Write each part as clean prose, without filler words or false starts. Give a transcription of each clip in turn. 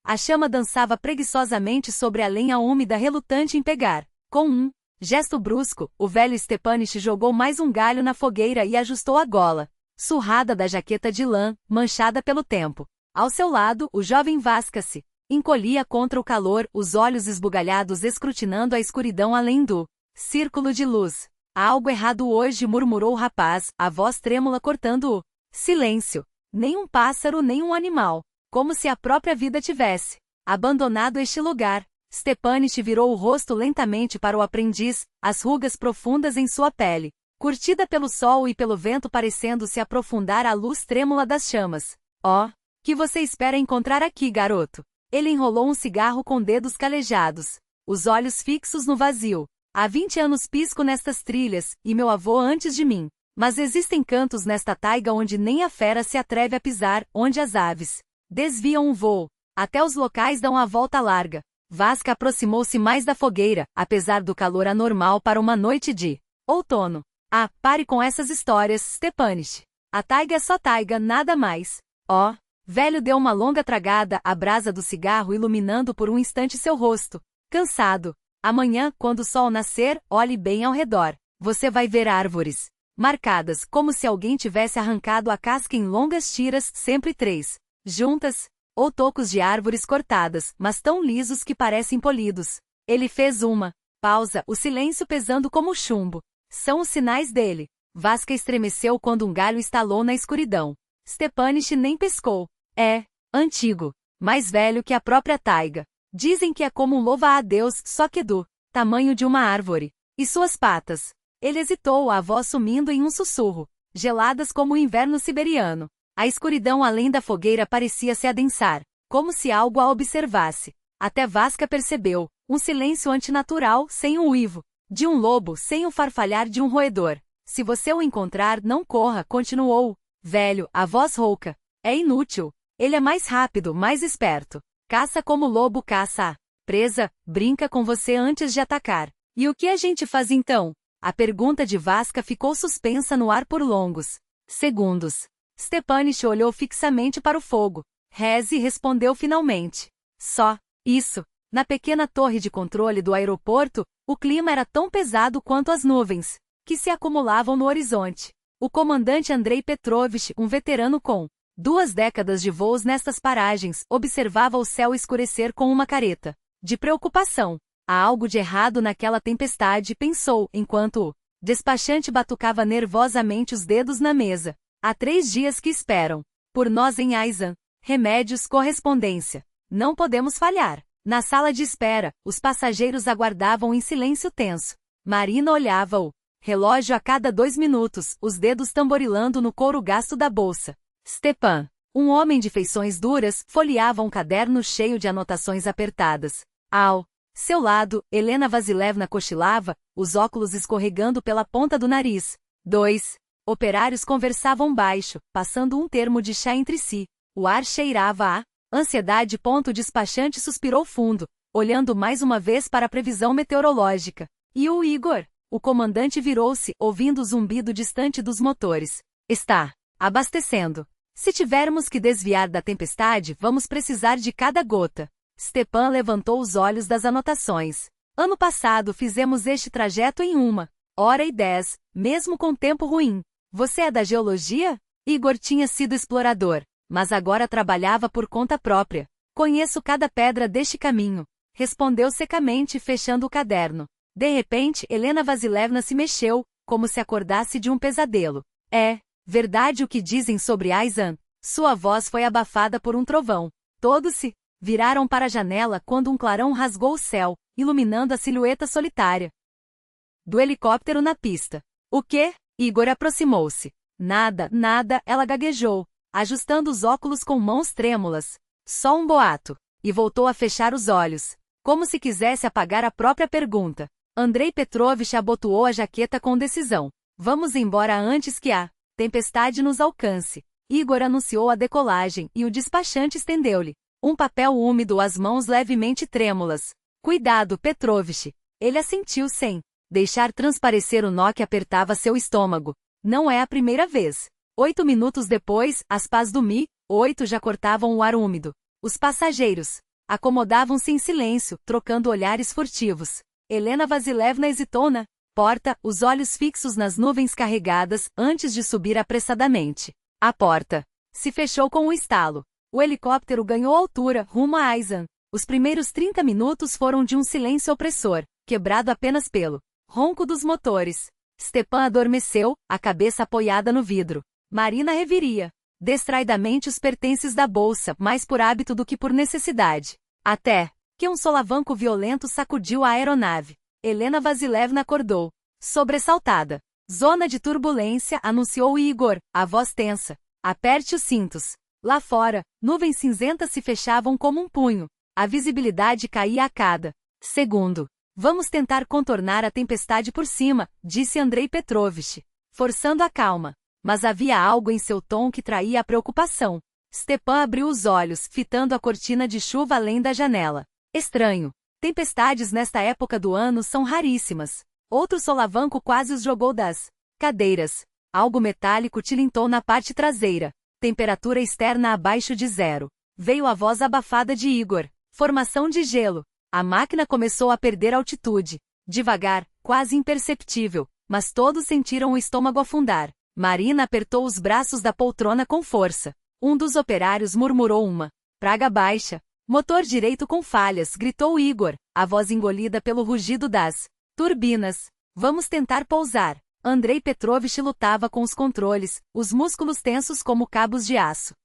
A chama dançava preguiçosamente sobre a lenha úmida relutante em pegar. Com um gesto brusco, o velho Stepanich jogou mais um galho na fogueira e ajustou a gola surrada da jaqueta de lã, manchada pelo tempo. Ao seu lado, o jovem Vaska se encolhia contra o calor, os olhos esbugalhados escrutinando a escuridão além do círculo de luz. Há algo errado hoje, murmurou o rapaz, a voz trêmula cortando o silêncio. Nem um pássaro, nem um animal. Como se a própria vida tivesse abandonado este lugar. Stepanich virou o rosto lentamente para o aprendiz, as rugas profundas em sua pele, curtida pelo sol e pelo vento parecendo se aprofundar à luz trêmula das chamas. Oh, que você espera encontrar aqui, garoto? Ele enrolou um cigarro com dedos calejados, os olhos fixos no vazio. Há 20 anos pisco nestas trilhas, e meu avô antes de mim. Mas existem cantos nesta taiga onde nem a fera se atreve a pisar, onde as aves desviam o voo. Até os locais dão a volta larga. Vaska aproximou-se mais da fogueira, apesar do calor anormal para uma noite de outono. Ah, pare com essas histórias, Stepanich. A taiga é só taiga, nada mais. Oh, velho deu uma longa tragada, a brasa do cigarro iluminando por um instante seu rosto. Cansado. Amanhã, quando o sol nascer, olhe bem ao redor. Você vai ver árvores marcadas, como se alguém tivesse arrancado a casca em longas tiras, sempre 3 juntas, ou tocos de árvores cortadas, mas tão lisos que parecem polidos. Ele fez uma pausa, o silêncio pesando como chumbo. São os sinais dele. Vaska estremeceu quando um galho estalou na escuridão. Stepanich nem pescou. É antigo, mais velho que a própria taiga. Dizem que é como um louva-a-Deus, só que do tamanho de uma árvore. E suas patas? Ele hesitou, a voz sumindo em um sussurro, geladas como o inverno siberiano. A escuridão além da fogueira parecia se adensar, como se algo a observasse. Até Vaska percebeu, um silêncio antinatural, sem o uivo de um lobo, sem o farfalhar de um roedor. Se você o encontrar, não corra, continuou. Velho, a voz rouca. É inútil. Ele é mais rápido, mais esperto. Caça como o lobo caça a presa, brinca com você antes de atacar. E o que a gente faz então? A pergunta de Vaska ficou suspensa no ar por longos segundos. Stepanich olhou fixamente para o fogo. Reze respondeu finalmente. Só isso. Na pequena torre de controle do aeroporto, o clima era tão pesado quanto as nuvens que se acumulavam no horizonte. O comandante Andrei Petrovich, um veterano com 2 décadas de voos nestas paragens, observava o céu escurecer com uma careta de preocupação. Há algo de errado naquela tempestade, pensou, enquanto o despachante batucava nervosamente os dedos na mesa. Há 3 dias que esperam por nós em Aizan. Remédios, correspondência. Não podemos falhar. Na sala de espera, os passageiros aguardavam em silêncio tenso. Marina olhava o relógio a cada 2 minutos, os dedos tamborilando no couro gasto da bolsa. Stepan, um homem de feições duras, folheava um caderno cheio de anotações apertadas. Ao seu lado, Helena Vasilevna cochilava, os óculos escorregando pela ponta do nariz. 2 operários conversavam baixo, passando um termo de chá entre si. O ar cheirava a ansiedade. O despachante suspirou fundo, olhando mais uma vez para a previsão meteorológica. E o Igor? O comandante virou-se, ouvindo o zumbido distante dos motores. Está abastecendo. Se tivermos que desviar da tempestade, vamos precisar de cada gota. Stepan levantou os olhos das anotações. Ano passado fizemos este trajeto em 1h10, mesmo com tempo ruim. Você é da geologia? Igor tinha sido explorador, mas agora trabalhava por conta própria. Conheço cada pedra deste caminho, respondeu secamente, fechando o caderno. De repente, Helena Vasilevna se mexeu, como se acordasse de um pesadelo. É verdade o que dizem sobre Aizan? Sua voz foi abafada por um trovão. Todos se viraram para a janela quando um clarão rasgou o céu, iluminando a silhueta solitária do helicóptero na pista. O quê? Igor aproximou-se. Nada, ela gaguejou, ajustando os óculos com mãos trêmulas. Só um boato. E voltou a fechar os olhos, como se quisesse apagar a própria pergunta. Andrei Petrovich abotoou a jaqueta com decisão. Vamos embora antes que a tempestade nos alcance. Igor anunciou a decolagem e o despachante estendeu-lhe um papel úmido, as mãos levemente trêmulas. Cuidado, Petrovich. Ele assentiu sem deixar transparecer o nó que apertava seu estômago. Não é a primeira vez. 8 minutos depois, as pás do Mi-8 já cortavam o ar úmido. Os passageiros Acomodavam-se em silêncio, trocando olhares furtivos. Helena Vasilevna hesitou na porta, os olhos fixos nas nuvens carregadas, antes de subir apressadamente. A porta se fechou com um estalo. O helicóptero ganhou altura, rumo a Aisan. Os primeiros 30 minutos foram de um silêncio opressor, quebrado apenas pelo ronco dos motores. Stepan adormeceu, a cabeça apoiada no vidro. Marina reviria distraidamente os pertences da bolsa, mais por hábito do que por necessidade. Até que um solavanco violento sacudiu a aeronave. Helena Vasilevna acordou, sobressaltada. Zona de turbulência, anunciou Igor, a voz tensa. Aperte os cintos. Lá fora, nuvens cinzentas se fechavam como um punho. A visibilidade caía a cada segundo. Vamos tentar contornar a tempestade por cima, disse Andrei Petrovich, forçando a calma. Mas havia algo em seu tom que traía a preocupação. Stepan abriu os olhos, fitando a cortina de chuva além da janela. Estranho. Tempestades nesta época do ano são raríssimas. Outro solavanco quase os jogou das cadeiras. Algo metálico tilintou na parte traseira. Temperatura externa abaixo de zero. Veio a voz abafada de Igor. Formação de gelo. A máquina começou a perder altitude. Devagar, quase imperceptível, mas todos sentiram o estômago afundar. Marina apertou os braços da poltrona com força. Um dos operários murmurou uma praga baixa. Motor direito com falhas, gritou Igor, a voz engolida pelo rugido das turbinas. Vamos tentar pousar. Andrei Petrovich lutava com os controles, os músculos tensos como cabos de aço.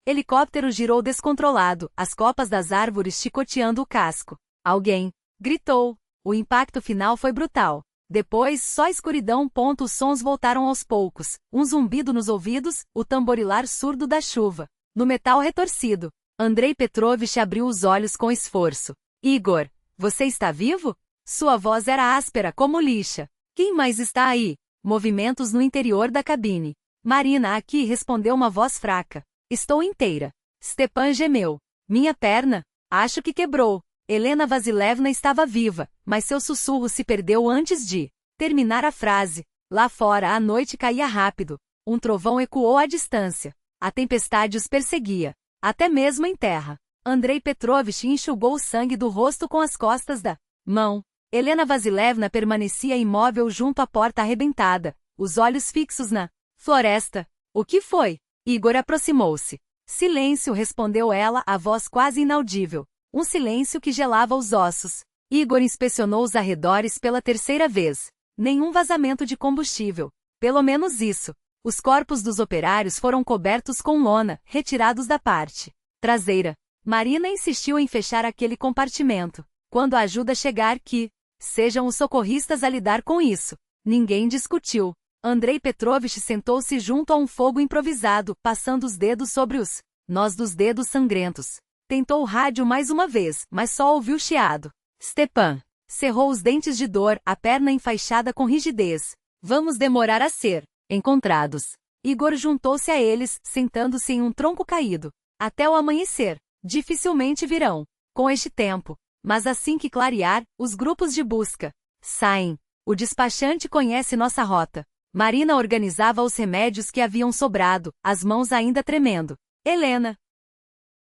Helicóptero girou descontrolado, as copas das árvores chicoteando o casco. Alguém gritou. O impacto final foi brutal. Depois, só escuridão. Os sons voltaram aos poucos. Um zumbido nos ouvidos, o tamborilar surdo da chuva. No metal retorcido. Andrei Petrovich abriu os olhos com esforço. Igor, você está vivo? Sua voz era áspera como lixa. Quem mais está aí? Movimentos no interior da cabine. Marina, aqui, respondeu uma voz fraca. Estou inteira. Stepan gemeu. Minha perna? Acho que quebrou. Helena Vasilevna estava viva, mas seu sussurro se perdeu antes de terminar a frase. Lá fora a noite caía rápido. Um trovão ecoou à distância. A tempestade os perseguia. Até mesmo em terra. Andrei Petrovich enxugou o sangue do rosto com as costas da mão. Helena Vasilevna permanecia imóvel junto à porta arrebentada, os olhos fixos na floresta. O que foi? Igor aproximou-se. Silêncio, respondeu ela, a voz quase inaudível. Um silêncio que gelava os ossos. Igor inspecionou os arredores pela terceira vez. Nenhum vazamento de combustível. Pelo menos isso. Os corpos dos operários foram cobertos com lona, retirados da parte traseira. Marina insistiu em fechar aquele compartimento. Quando a ajuda chegar, que sejam os socorristas a lidar com isso. Ninguém discutiu. Andrei Petrovich sentou-se junto a um fogo improvisado, passando os dedos sobre os nós dos dedos sangrentos. Tentou o rádio mais uma vez, mas só ouviu chiado. Stepan cerrou os dentes de dor, a perna enfaixada com rigidez. Vamos demorar a ser encontrados. Igor juntou-se a eles, sentando-se em um tronco caído. Até o amanhecer. Dificilmente virão. Com este tempo. Mas assim que clarear, os grupos de busca saem. O despachante conhece nossa rota. Marina organizava os remédios que haviam sobrado, as mãos ainda tremendo. Helena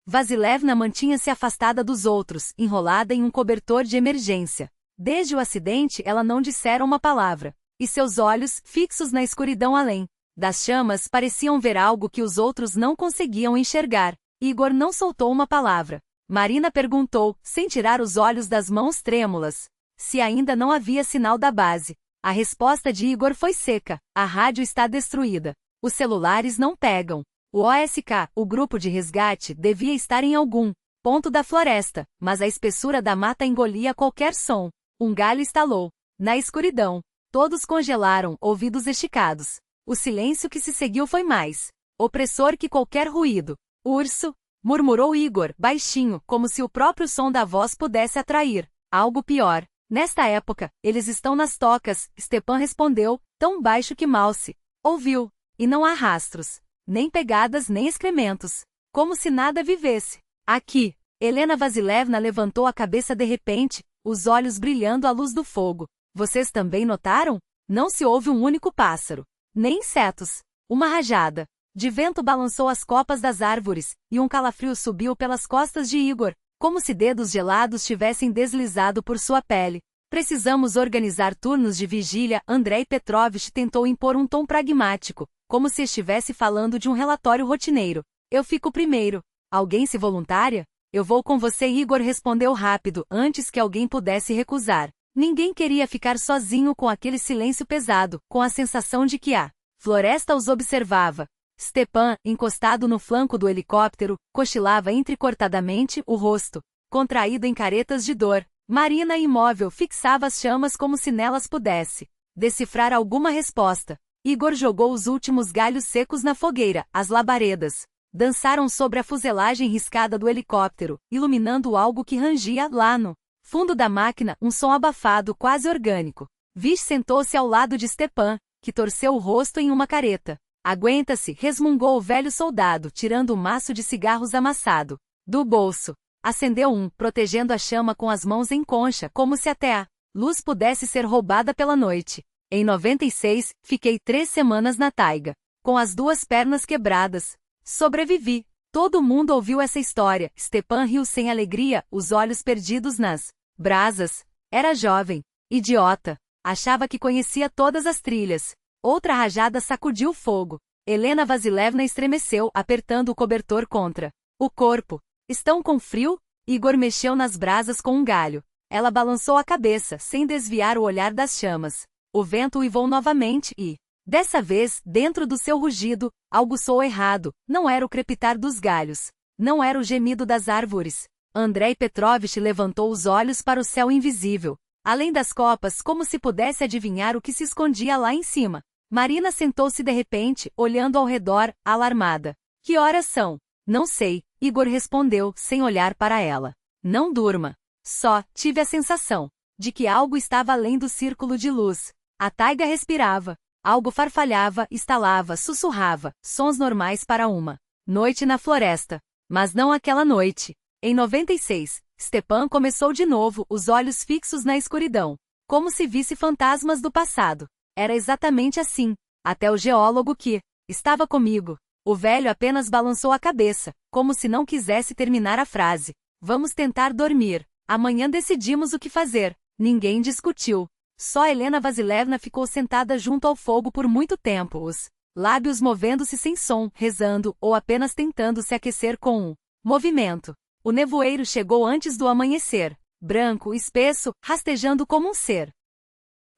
Vasilevna mantinha-se afastada dos outros, enrolada em um cobertor de emergência. Desde o acidente ela não dissera uma palavra. E seus olhos, fixos na escuridão além das chamas, pareciam ver algo que os outros não conseguiam enxergar. Igor não soltou uma palavra. Marina perguntou, sem tirar os olhos das mãos trêmulas, se ainda não havia sinal da base. A resposta de Igor foi seca. A rádio está destruída. Os celulares não pegam. O OSK, o grupo de resgate, devia estar em algum ponto da floresta, mas a espessura da mata engolia qualquer som. Um galho estalou. Na escuridão. Todos congelaram, ouvidos esticados. O silêncio que se seguiu foi mais opressor que qualquer ruído. Urso, murmurou Igor, baixinho, como se o próprio som da voz pudesse atrair algo pior. Nesta época, eles estão nas tocas, Stepan respondeu, tão baixo que mal se ouviu. E não há rastros, nem pegadas nem excrementos. Como se nada vivesse. Aqui. Helena Vasilevna levantou a cabeça de repente, os olhos brilhando à luz do fogo. Vocês também notaram? Não se ouve um único pássaro. Nem insetos. Uma rajada de vento balançou as copas das árvores, e um calafrio subiu pelas costas de Igor. como se dedos gelados tivessem deslizado por sua pele. Precisamos organizar turnos de vigília. Andrei Petrovich tentou impor um tom pragmático, como se estivesse falando de um relatório rotineiro. Eu fico primeiro. Alguém se voluntaria? Eu vou com você. Igor respondeu rápido, antes que alguém pudesse recusar. Ninguém queria ficar sozinho com aquele silêncio pesado, com a sensação de que a floresta os observava. Stepan, encostado no flanco do helicóptero, cochilava entrecortadamente, o rosto contraído em caretas de dor. Marina, imóvel, fixava as chamas como se nelas pudesse decifrar alguma resposta. Igor jogou os últimos galhos secos na fogueira. As labaredas dançaram sobre a fuselagem riscada do helicóptero, iluminando algo que rangia lá no fundo da máquina, um som abafado, quase orgânico. Vish sentou-se ao lado de Stepan, que torceu o rosto em uma careta. Aguenta-se, resmungou o velho soldado, tirando um maço de cigarros amassado do bolso. Acendeu um, protegendo a chama com as mãos em concha, como se até a luz pudesse ser roubada pela noite. Em 96, fiquei 3 semanas na taiga, com as 2 pernas quebradas. Sobrevivi. Todo mundo ouviu essa história. Stepan riu sem alegria, os olhos perdidos nas brasas. Era jovem. Idiota. Achava que conhecia todas as trilhas. Outra rajada sacudiu o fogo. Helena Vasilevna estremeceu, apertando o cobertor contra o corpo. Estão com frio? Igor mexeu nas brasas com um galho. Ela balançou a cabeça, sem desviar o olhar das chamas. O vento uivou novamente e, dessa vez, dentro do seu rugido, algo soou errado. Não era o crepitar dos galhos. Não era o gemido das árvores. Andrei Petrovich levantou os olhos para o céu invisível. Além das copas, como se pudesse adivinhar o que se escondia lá em cima. Marina sentou-se de repente, olhando ao redor, alarmada. Que horas são? Não sei, Igor respondeu, sem olhar para ela. Não durma. Só tive a sensação de que algo estava além do círculo de luz. A taiga respirava. Algo farfalhava, estalava, sussurrava, sons normais para uma noite na floresta. Mas não aquela noite. Em 96, Stepan começou de novo, os olhos fixos na escuridão, como se visse fantasmas do passado. Era exatamente assim, até o geólogo que estava comigo. O velho apenas balançou a cabeça, como se não quisesse terminar a frase. Vamos tentar dormir. Amanhã decidimos o que fazer. Ninguém discutiu. Só Helena Vasilevna ficou sentada junto ao fogo por muito tempo, os lábios movendo-se sem som, rezando, ou apenas tentando se aquecer com um movimento. O nevoeiro chegou antes do amanhecer, branco, espesso, rastejando como um ser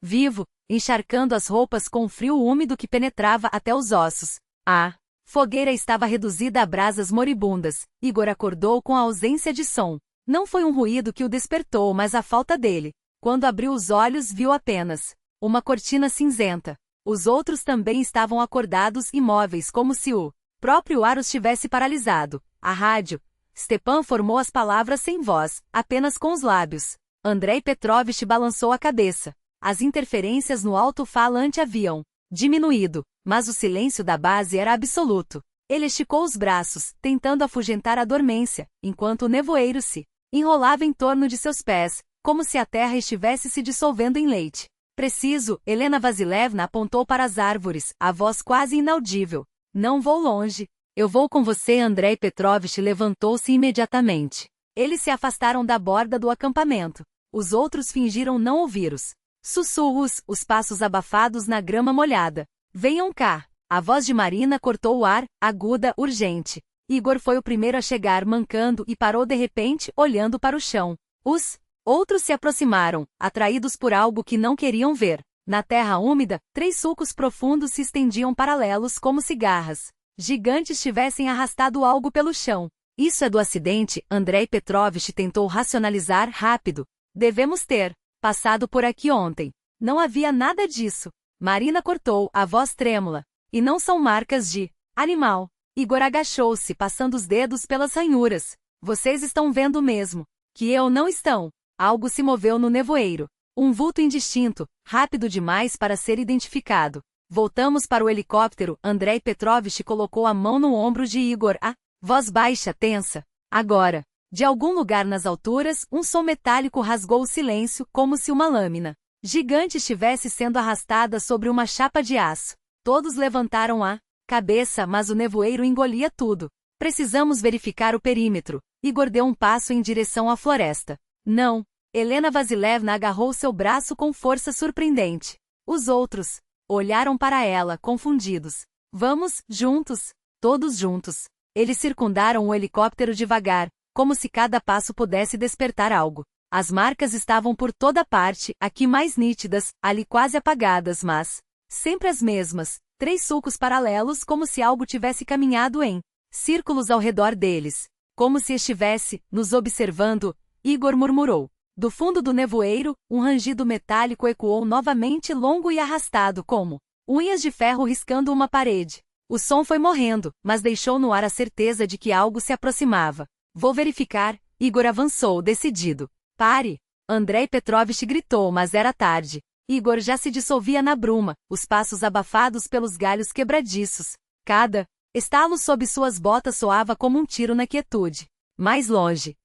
vivo, encharcando as roupas com um frio úmido que penetrava até os ossos. A fogueira estava reduzida a brasas moribundas. Igor acordou com a ausência de som. Não foi um ruído que o despertou, mas a falta dele. Quando abriu os olhos, viu apenas uma cortina cinzenta. Os outros também estavam acordados, imóveis, como se o próprio ar os tivesse paralisado. A rádio. Stepan formou as palavras sem voz, apenas com os lábios. Andrei Petrovich balançou a cabeça. As interferências no alto-falante haviam diminuído, mas o silêncio da base era absoluto. Ele esticou os braços, tentando afugentar a dormência, enquanto o nevoeiro se enrolava em torno de seus pés, como se a terra estivesse se dissolvendo em leite. Preciso, Helena Vasilevna apontou para as árvores, a voz quase inaudível. Não vou longe. Eu vou com você. Andrei Petrovich levantou-se imediatamente. Eles se afastaram da borda do acampamento. Os outros fingiram não ouvir os sussurros, os passos abafados na grama molhada. Venham cá. A voz de Marina cortou o ar, aguda, urgente. Igor foi o primeiro a chegar, mancando, e parou de repente, olhando para o chão. Os outros se aproximaram, atraídos por algo que não queriam ver. Na terra úmida, 3 sulcos profundos se estendiam paralelos como se garras gigantes tivessem arrastado algo pelo chão. Isso é do acidente, Andrei Petrovich tentou racionalizar rápido. Devemos ter passado por aqui ontem. Não havia nada disso. Marina cortou, a voz trêmula. E não são marcas de animal. Igor agachou-se, passando os dedos pelas ranhuras. Vocês estão vendo mesmo que eu não estão. Algo se moveu no nevoeiro. Um vulto indistinto, rápido demais para ser identificado. Voltamos para o helicóptero. Andrei Petrovich colocou a mão no ombro de Igor. A voz baixa, tensa. Agora. De algum lugar nas alturas, um som metálico rasgou o silêncio, como se uma lâmina gigante estivesse sendo arrastada sobre uma chapa de aço. Todos levantaram a cabeça, mas o nevoeiro engolia tudo. Precisamos verificar o perímetro. Igor deu um passo em direção à floresta. Não. Helena Vasilevna agarrou seu braço com força surpreendente. Os outros olharam para ela, confundidos. Vamos, juntos. Todos juntos. Eles circundaram o helicóptero devagar, como se cada passo pudesse despertar algo. As marcas estavam por toda parte, aqui mais nítidas, ali quase apagadas, mas sempre as mesmas. 3 sulcos paralelos, como se algo tivesse caminhado em círculos ao redor deles. Como se estivesse nos observando, Igor murmurou. Do fundo do nevoeiro, um rangido metálico ecoou novamente, longo e arrastado, como unhas de ferro riscando uma parede. O som foi morrendo, mas deixou no ar a certeza de que algo se aproximava. Vou verificar. Igor avançou, decidido. Pare! Andrei Petrovich gritou, mas era tarde. Igor já se dissolvia na bruma, os passos abafados pelos galhos quebradiços. Cada estalo sob suas botas soava como um tiro na quietude. Mais longe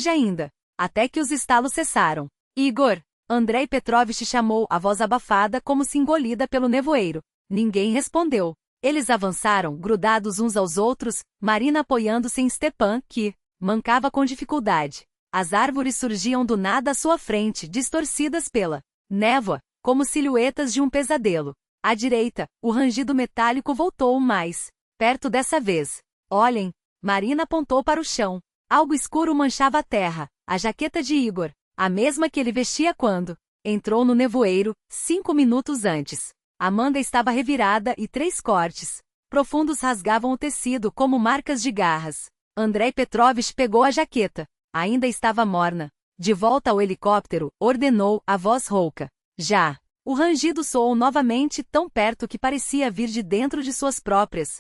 ainda, até que os estalos cessaram. Igor! Andrei Petrovich chamou, a voz abafada como se engolida pelo nevoeiro. Ninguém respondeu. Eles avançaram, grudados uns aos outros, Marina apoiando-se em Stepan, que mancava com dificuldade. As árvores surgiam do nada à sua frente, distorcidas pela névoa, como silhuetas de um pesadelo. À direita, o rangido metálico voltou mais perto dessa vez. Olhem! Marina apontou para o chão. Algo escuro manchava a terra. A jaqueta de Igor, a mesma que ele vestia quando entrou no nevoeiro, 5 minutos antes. Amanda estava revirada e 3 cortes profundos rasgavam o tecido como marcas de garras. Andrei Petrovich pegou a jaqueta. Ainda estava morna. De volta ao helicóptero, ordenou, a voz rouca. Já. O rangido soou novamente, tão perto que parecia vir de dentro de suas próprias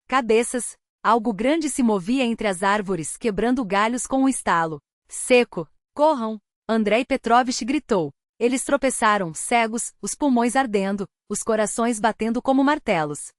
cabeças. Algo grande se movia entre as árvores, quebrando galhos com um estalo seco. Corram! Andrei Petrovich gritou. Eles tropeçaram, cegos, os pulmões ardendo, os corações batendo como martelos.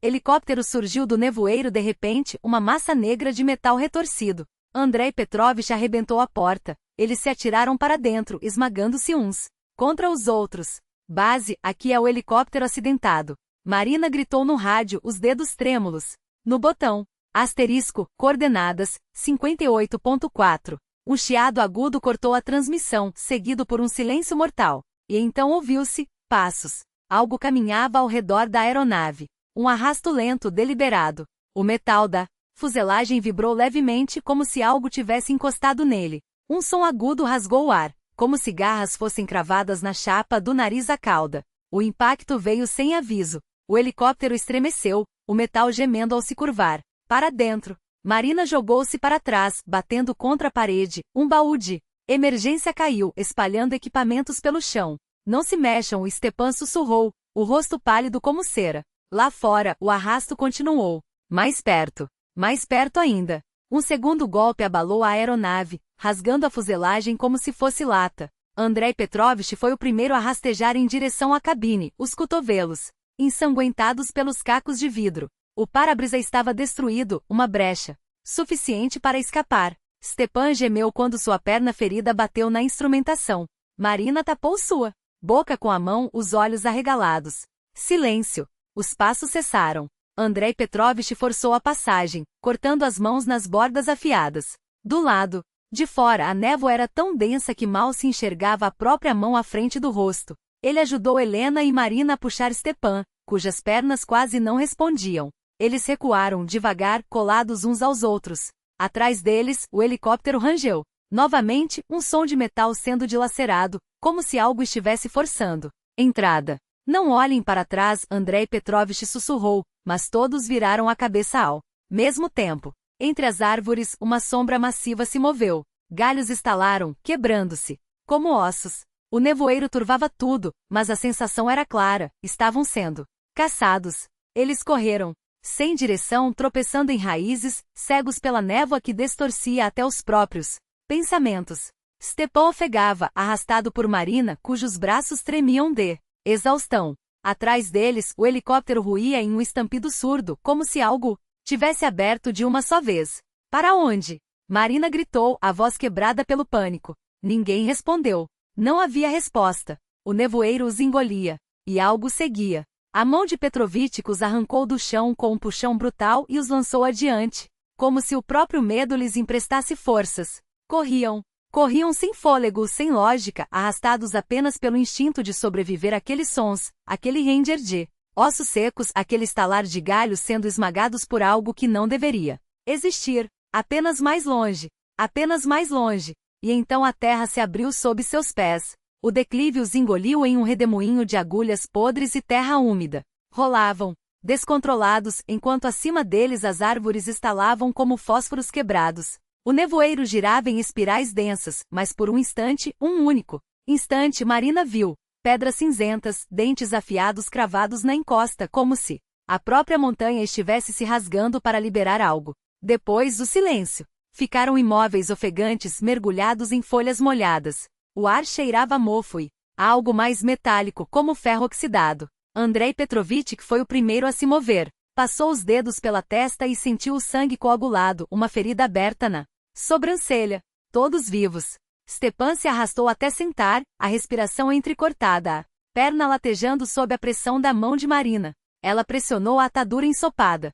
Helicóptero surgiu do nevoeiro de repente, uma massa negra de metal retorcido. Andrei Petrovich arrebentou a porta. Eles se atiraram para dentro, esmagando-se uns contra os outros. Base, aqui é o helicóptero acidentado. Marina gritou no rádio, os dedos trêmulos. No botão. Asterisco, coordenadas, 58.4. Um chiado agudo cortou a transmissão, seguido por um silêncio mortal. E então ouviu-se passos. Algo caminhava ao redor da aeronave. Um arrasto lento, deliberado. O metal da fuselagem vibrou levemente, como se algo tivesse encostado nele. Um som agudo rasgou o ar, como se garras fossem cravadas na chapa do nariz à cauda. O impacto veio sem aviso. O helicóptero estremeceu, o metal gemendo ao se curvar. Para dentro. Marina jogou-se para trás, batendo contra a parede. Um baú de emergência caiu, espalhando equipamentos pelo chão. Não se mexam, Stepan sussurrou, o rosto pálido como cera. Lá fora, o arrasto continuou. Mais perto ainda. Um segundo golpe abalou a aeronave, rasgando a fuselagem como se fosse lata. Andrei Petrovich foi o primeiro a rastejar em direção à cabine, os cotovelos ensanguentados pelos cacos de vidro. O para-brisa estava destruído, uma brecha suficiente para escapar. Stepan gemeu quando sua perna ferida bateu na instrumentação. Marina tapou sua boca com a mão, os olhos arregalados. Silêncio. Os passos cessaram. Andrei Petrovich forçou a passagem, cortando as mãos nas bordas afiadas. Do lado de fora, a névoa era tão densa que mal se enxergava a própria mão à frente do rosto. Ele ajudou Helena e Marina a puxar Stepan, cujas pernas quase não respondiam. Eles recuaram devagar, colados uns aos outros. Atrás deles, o helicóptero rangeu. Novamente, um som de metal sendo dilacerado, como se algo estivesse forçando entrada. Não olhem para trás, Andrei Petrovich sussurrou, mas todos viraram a cabeça ao mesmo tempo. Entre as árvores, uma sombra massiva se moveu. Galhos estalaram, quebrando-se como ossos. O nevoeiro turvava tudo, mas a sensação era clara, estavam sendo caçados. Eles correram sem direção, tropeçando em raízes, cegos pela névoa que distorcia até os próprios pensamentos. Stepan ofegava, arrastado por Marina, cujos braços tremiam de exaustão. Atrás deles, o helicóptero ruía em um estampido surdo, como se algo tivesse aberto de uma só vez. Para onde? Marina gritou, a voz quebrada pelo pânico. Ninguém respondeu. Não havia resposta. O nevoeiro os engolia. E algo seguia. A mão de Petrovitch os arrancou do chão com um puxão brutal e os lançou adiante, como se o próprio medo lhes emprestasse forças. Corriam. Corriam sem fôlego, sem lógica, arrastados apenas pelo instinto de sobreviver àqueles sons, aquele ranger de ossos secos, aquele estalar de galhos sendo esmagados por algo que não deveria existir, apenas mais longe, e então a terra se abriu sob seus pés. O declive os engoliu em um redemoinho de agulhas podres e terra úmida. Rolavam, descontrolados, enquanto acima deles as árvores estalavam como fósforos quebrados. O nevoeiro girava em espirais densas, mas por um instante, um único instante, Marina viu pedras cinzentas, dentes afiados cravados na encosta, como se a própria montanha estivesse se rasgando para liberar algo. Depois, o silêncio. Ficaram imóveis, ofegantes, mergulhados em folhas molhadas. O ar cheirava a mofo e algo mais metálico, como ferro oxidado. Andrei Petrovitch foi o primeiro a se mover. Passou os dedos pela testa e sentiu o sangue coagulado, uma ferida aberta na sobrancelha. Todos vivos. Stepan se arrastou até sentar, a respiração entrecortada, a perna latejando sob a pressão da mão de Marina. Ela pressionou a atadura ensopada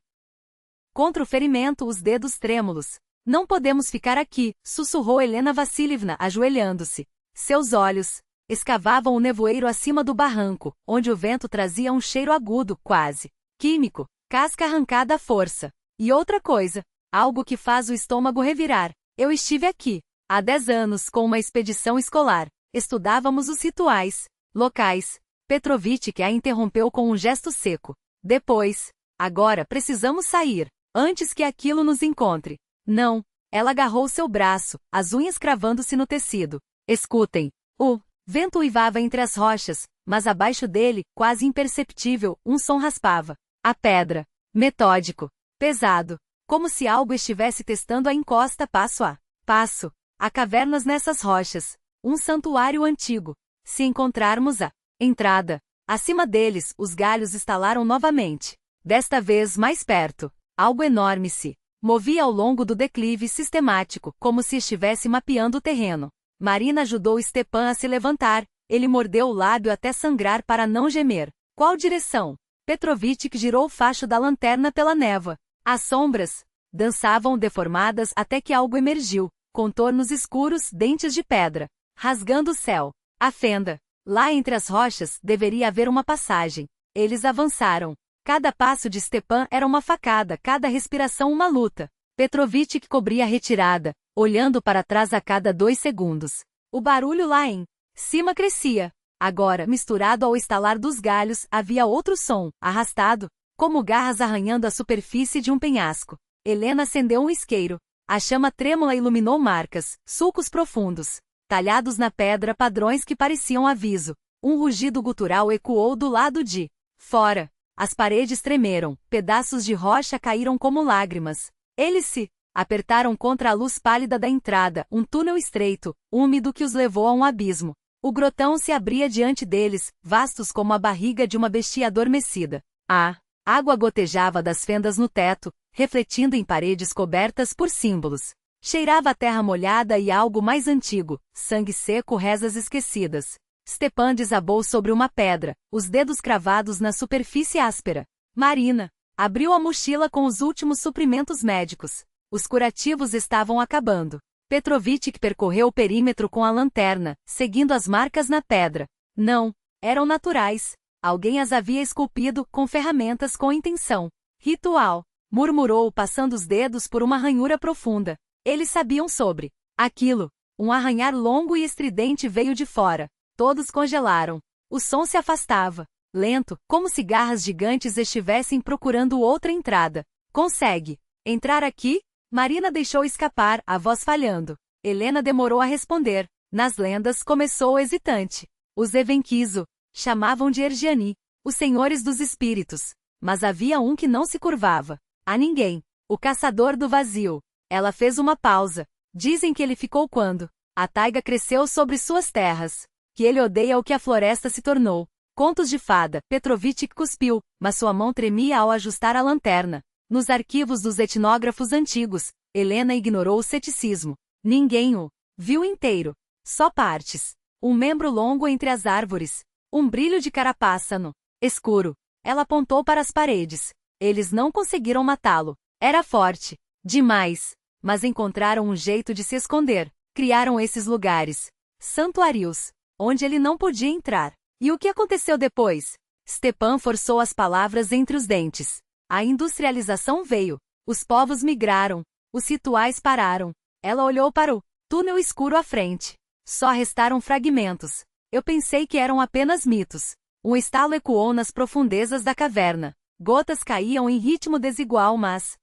contra o ferimento, os dedos trêmulos. Não podemos ficar aqui, sussurrou Helena Vassilievna, ajoelhando-se. Seus olhos escavavam o nevoeiro acima do barranco, onde o vento trazia um cheiro agudo, quase químico, casca arrancada à força. E outra coisa, algo que faz o estômago revirar. Eu estive aqui há 10 anos com uma expedição escolar. Estudávamos os rituais locais. Petrovitch a interrompeu com um gesto seco. Depois, agora precisamos sair, antes que aquilo nos encontre. Não. Ela agarrou seu braço, as unhas cravando-se no tecido. Escutem. O vento uivava entre as rochas, mas abaixo dele, quase imperceptível, um som raspava a pedra. Metódico. Pesado. Como se algo estivesse testando a encosta passo a passo. Há cavernas nessas rochas. Um santuário antigo. Se encontrarmos a entrada. Acima deles, os galhos estalaram novamente. Desta vez mais perto. Algo enorme se movia ao longo do declive sistemático, como se estivesse mapeando o terreno. Marina ajudou Stepan a se levantar. Ele mordeu o lábio até sangrar para não gemer. Qual direção? Petrovitch girou o facho da lanterna pela névoa. As sombras dançavam deformadas até que algo emergiu. Contornos escuros, dentes de pedra, rasgando o céu. A fenda. Lá entre as rochas, deveria haver uma passagem. Eles avançaram. Cada passo de Stepan era uma facada, cada respiração uma luta. Petrovitch cobria a retirada, olhando para trás a cada 2 segundos. O barulho lá em cima crescia. Agora, misturado ao estalar dos galhos, havia outro som, arrastado, como garras arranhando a superfície de um penhasco. Helena acendeu um isqueiro. A chama trêmula iluminou marcas, sulcos profundos, talhados na pedra, padrões que pareciam aviso. Um rugido gutural ecoou do lado de fora. As paredes tremeram, pedaços de rocha caíram como lágrimas. Eles se apertaram contra a luz pálida da entrada, um túnel estreito, úmido que os levou a um abismo. O grotão se abria diante deles, vastos como a barriga de uma bestia adormecida. A água gotejava das fendas no teto, refletindo em paredes cobertas por símbolos. Cheirava a terra molhada e algo mais antigo, sangue seco, rezas esquecidas. Stepan desabou sobre uma pedra, os dedos cravados na superfície áspera. Marina abriu a mochila com os últimos suprimentos médicos. Os curativos estavam acabando. Petrovitch percorreu o perímetro com a lanterna, seguindo as marcas na pedra. Não, eram naturais. Alguém as havia esculpido, com ferramentas com intenção. Ritual, murmurou, passando os dedos por uma ranhura profunda. Eles sabiam sobre aquilo. Um arranhar longo e estridente veio de fora. Todos congelaram. O som se afastava, lento, como se garras gigantes estivessem procurando outra entrada. Consegue entrar aqui? Marina deixou escapar, a voz falhando. Helena demorou a responder. Nas lendas começou hesitante. Os Evenkiso chamavam de Ergiani, os senhores dos espíritos. Mas havia um que não se curvava a ninguém. O caçador do vazio. Ela fez uma pausa. Dizem que ele ficou quando a taiga cresceu sobre suas terras. Que ele odeia o que a floresta se tornou. Contos de fada. Petrovitch cuspiu, mas sua mão tremia ao ajustar a lanterna. Nos arquivos dos etnógrafos antigos, Helena ignorou o ceticismo. Ninguém o viu inteiro. Só partes. Um membro longo entre as árvores. Um brilho de carapaça no escuro. Ela apontou para as paredes. Eles não conseguiram matá-lo. Era forte demais. Mas encontraram um jeito de se esconder. Criaram esses lugares. Santuários. Onde ele não podia entrar. E o que aconteceu depois? Stepan forçou as palavras entre os dentes. A industrialização veio. Os povos migraram. Os rituais pararam. Ela olhou para o túnel escuro à frente. Só restaram fragmentos. Eu pensei que eram apenas mitos. Um estalo ecoou nas profundezas da caverna. Gotas caíam em ritmo desigual, mas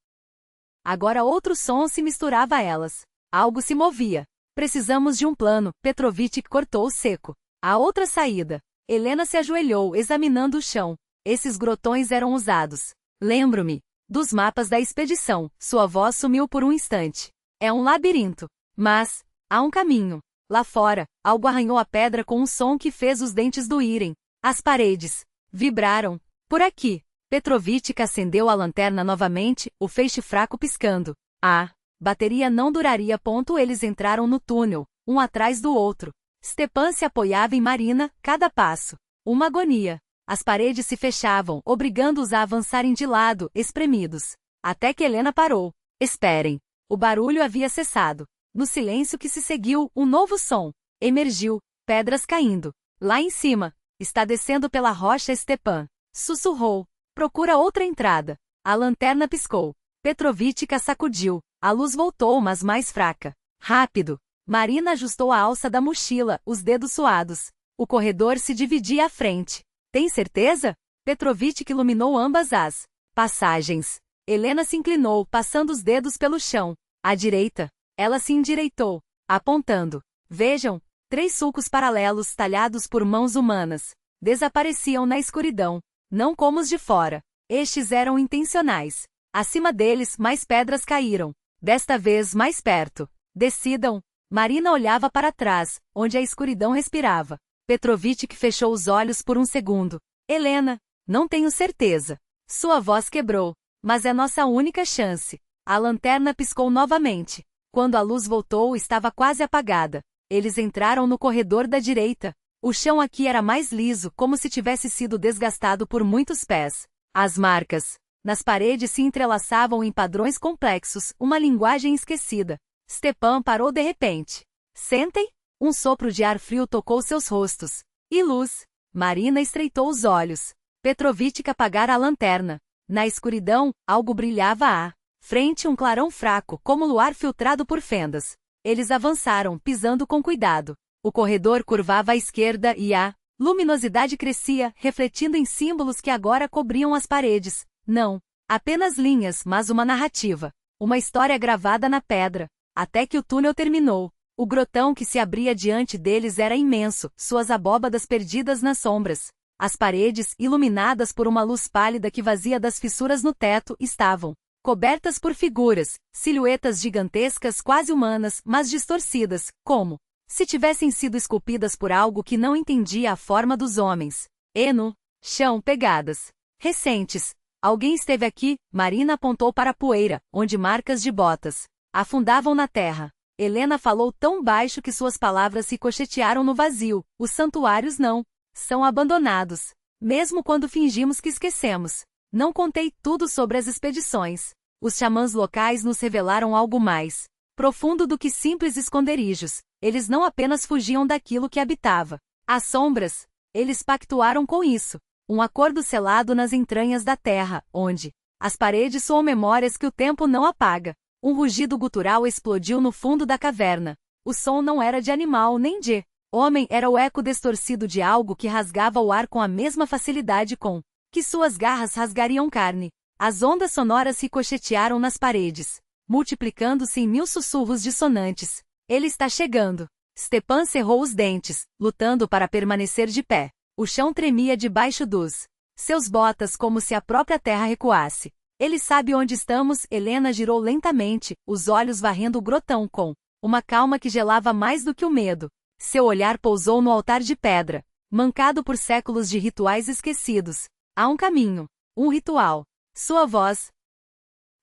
agora outro som se misturava a elas. Algo se movia. Precisamos de um plano. Petrovich cortou o seco. A outra saída. Helena se ajoelhou, examinando o chão. Esses grotões eram usados. Lembro-me dos mapas da expedição. Sua voz sumiu por um instante. É um labirinto. Mas há um caminho. Lá fora, algo arranhou a pedra com um som que fez os dentes doírem. As paredes vibraram. Por aqui. Petrovich acendeu a lanterna novamente, o feixe fraco piscando. A bateria não duraria. Eles entraram no túnel, um atrás do outro. Stepan se apoiava em Marina, cada passo. Uma agonia. As paredes se fechavam, obrigando-os a avançarem de lado, espremidos. Até que Helena parou. Esperem. O barulho havia cessado. No silêncio que se seguiu, um novo som emergiu. Pedras caindo. Lá em cima. Está descendo pela rocha. Stepan sussurrou. Procura outra entrada. A lanterna piscou. Petrovich sacudiu. A luz voltou, mas mais fraca. Rápido. Marina ajustou a alça da mochila, os dedos suados. O corredor se dividia à frente. Tem certeza? Petrovich iluminou ambas as passagens. Helena se inclinou, passando os dedos pelo chão. À direita. Ela se endireitou, apontando. Vejam, 3 sulcos paralelos talhados por mãos humanas. Desapareciam na escuridão. Não como os de fora. Estes eram intencionais. Acima deles, mais pedras caíram. Desta vez mais perto. Decidam. Marina olhava para trás, onde a escuridão respirava. Petrovich fechou os olhos por um segundo. Helena, não tenho certeza. Sua voz quebrou. Mas é nossa única chance. A lanterna piscou novamente. Quando a luz voltou, estava quase apagada. Eles entraram no corredor da direita. O chão aqui era mais liso, como se tivesse sido desgastado por muitos pés. As marcas nas paredes se entrelaçavam em padrões complexos, uma linguagem esquecida. Stepan parou de repente. Sentem? Um sopro de ar frio tocou seus rostos. E luz. Marina estreitou os olhos. Petrovich apagara a lanterna. Na escuridão, algo brilhava à frente, um clarão fraco, como luar filtrado por fendas. Eles avançaram, pisando com cuidado. O corredor curvava à esquerda e a luminosidade crescia, refletindo em símbolos que agora cobriam as paredes. Não apenas linhas, mas uma narrativa. Uma história gravada na pedra. Até que o túnel terminou. O grotão que se abria diante deles era imenso, suas abóbadas perdidas nas sombras. As paredes, iluminadas por uma luz pálida que vazia das fissuras no teto, estavam cobertas por figuras, silhuetas gigantescas quase humanas, mas distorcidas, como se tivessem sido esculpidas por algo que não entendia a forma dos homens. E no chão, pegadas recentes. Alguém esteve aqui. Marina apontou para a poeira, onde marcas de botas afundavam na terra. Helena falou tão baixo que suas palavras se ricochetearam no vazio. Os santuários não são abandonados. Mesmo quando fingimos que esquecemos. Não contei tudo sobre as expedições. Os xamãs locais nos revelaram algo mais profundo do que simples esconderijos. Eles não apenas fugiam daquilo que habitava as sombras. Eles pactuaram com isso. Um acordo selado nas entranhas da terra, onde as paredes soam memórias que o tempo não apaga. Um rugido gutural explodiu no fundo da caverna. O som não era de animal nem de homem, era o eco distorcido de algo que rasgava o ar com a mesma facilidade com que suas garras rasgariam carne. As ondas sonoras ricochetearam nas paredes, multiplicando-se em 1000 sussurros dissonantes. Ele está chegando. Stepan cerrou os dentes, lutando para permanecer de pé. O chão tremia debaixo dos seus botas como se a própria terra recuasse. Ele sabe onde estamos. Helena girou lentamente, os olhos varrendo o grotão com uma calma que gelava mais do que o medo. Seu olhar pousou no altar de pedra, mancado por séculos de rituais esquecidos. Há um caminho, um ritual. Sua voz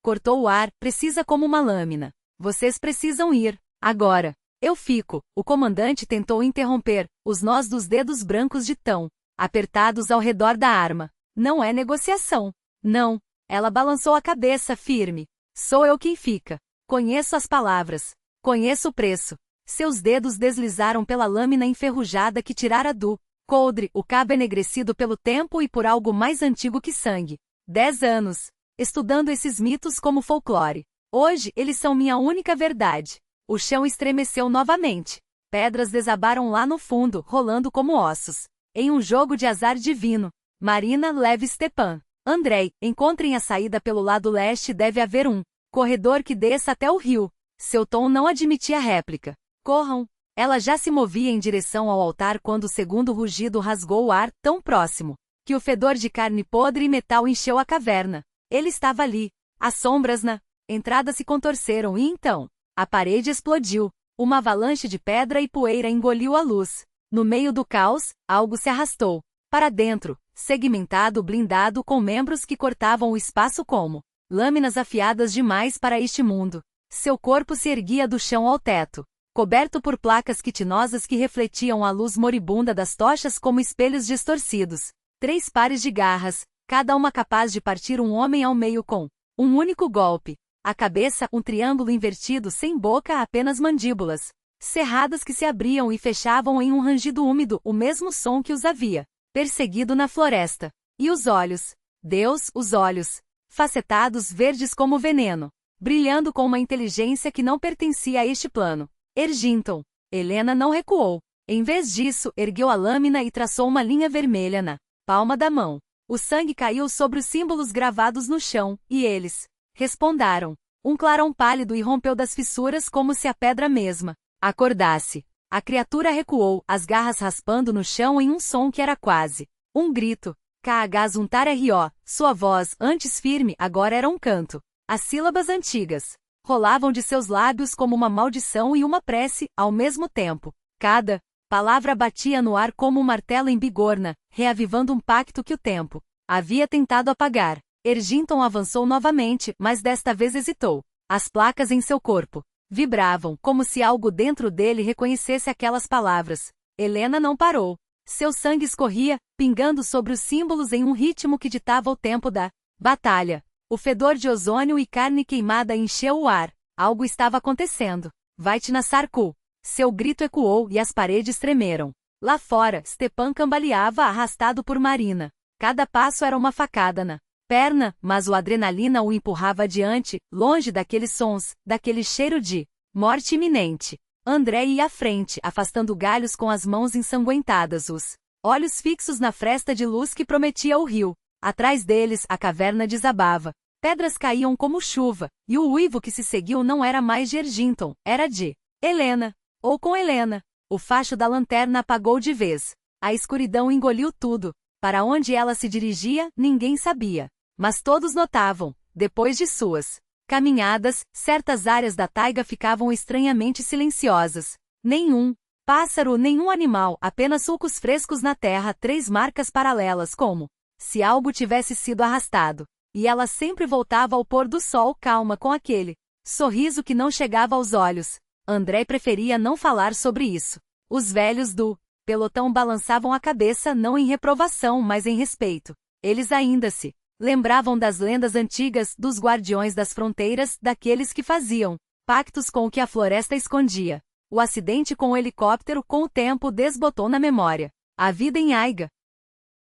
cortou o ar, precisa como uma lâmina. Vocês precisam ir, agora. Eu fico. O comandante tentou interromper, os nós dos dedos brancos de tão apertados ao redor da arma Não é negociação. Não. Ela balançou a cabeça firme. Sou eu quem fica. Conheço as palavras. Conheço o preço. Seus dedos deslizaram pela lâmina enferrujada que tirara do coldre, o cabo enegrecido pelo tempo e por algo mais antigo que sangue. 10 anos. Estudando esses mitos como folclore. Hoje, eles são minha única verdade. O chão estremeceu novamente. Pedras desabaram lá no fundo, rolando como ossos. Em um jogo de azar divino. Marina leve Stepan. Andrei, encontrem a saída pelo lado leste, deve haver um corredor que desça até o rio. Seu tom não admitia réplica. Corram. Ela já se movia em direção ao altar quando o segundo rugido rasgou o ar, tão próximo, que o fedor de carne podre e metal encheu a caverna. Ele estava ali. As sombras na entrada se contorceram e então, a parede explodiu. Uma avalanche de pedra e poeira engoliu a luz. No meio do caos, algo se arrastou. Para dentro, segmentado, blindado com membros que cortavam o espaço como lâminas afiadas demais para este mundo. Seu corpo se erguia do chão ao teto, coberto por placas quitinosas que refletiam a luz moribunda das tochas como espelhos distorcidos. 3 pares de garras, cada uma capaz de partir um homem ao meio com um único golpe. A cabeça, um triângulo invertido sem boca, apenas mandíbulas cerradas que se abriam e fechavam em um rangido úmido, o mesmo som que os havia perseguido na floresta. E os olhos. Deus, os olhos. Facetados, verdes como veneno. Brilhando com uma inteligência que não pertencia a este plano. Erginton. Helena não recuou. Em vez disso, ergueu a lâmina e traçou uma linha vermelha na palma da mão. O sangue caiu sobre os símbolos gravados no chão, e eles respondaram. Um clarão pálido irrompeu das fissuras como se a pedra mesma acordasse. A criatura recuou, as garras raspando no chão em um som que era quase um grito. KH-Zuntar-RO, sua voz, antes firme, agora era um canto. As sílabas antigas rolavam de seus lábios como uma maldição e uma prece, ao mesmo tempo. Cada palavra batia no ar como um martelo em bigorna, reavivando um pacto que o tempo havia tentado apagar. Erginton avançou novamente, mas desta vez hesitou. As placas em seu corpo vibravam, como se algo dentro dele reconhecesse aquelas palavras. Helena não parou. Seu sangue escorria, pingando sobre os símbolos em um ritmo que ditava o tempo da batalha. O fedor de ozônio e carne queimada encheu o ar. Algo estava acontecendo. Vai-te na Sarku. Seu grito ecoou e as paredes tremeram. Lá fora, Stepan cambaleava arrastado por Marina. Cada passo era uma facada na perna, mas o adrenalina o empurrava adiante, longe daqueles sons, daquele cheiro de morte iminente. André ia à frente, afastando galhos com as mãos ensanguentadas, os olhos fixos na fresta de luz que prometia o rio. Atrás deles, a caverna desabava. Pedras caíam como chuva, e o uivo que se seguiu não era mais de Erginton, era de Helena. Ou com Helena. O facho da lanterna apagou de vez. A escuridão engoliu tudo. Para onde ela se dirigia, ninguém sabia. Mas todos notavam, depois de suas caminhadas, certas áreas da taiga ficavam estranhamente silenciosas. Nenhum pássaro, nenhum animal, apenas sulcos frescos na terra, 3 marcas paralelas como se algo tivesse sido arrastado. E ela sempre voltava ao pôr do sol calma com aquele sorriso que não chegava aos olhos. André preferia não falar sobre isso. Os velhos do pelotão balançavam a cabeça não em reprovação, mas em respeito. Eles ainda se lembravam das lendas antigas, dos guardiões das fronteiras, daqueles que faziam pactos com o que a floresta escondia. O acidente com o helicóptero com o tempo desbotou na memória. A vida em Aiga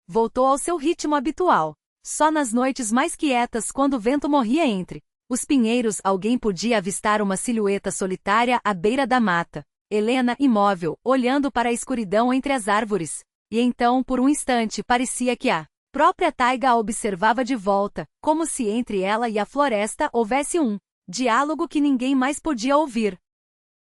voltou ao seu ritmo habitual. Só nas noites mais quietas, quando o vento morria entre os pinheiros, alguém podia avistar uma silhueta solitária à beira da mata. Helena, imóvel, olhando para a escuridão entre as árvores. E então, por um instante, parecia que a própria taiga a observava de volta, como se entre ela e a floresta houvesse um diálogo que ninguém mais podia ouvir.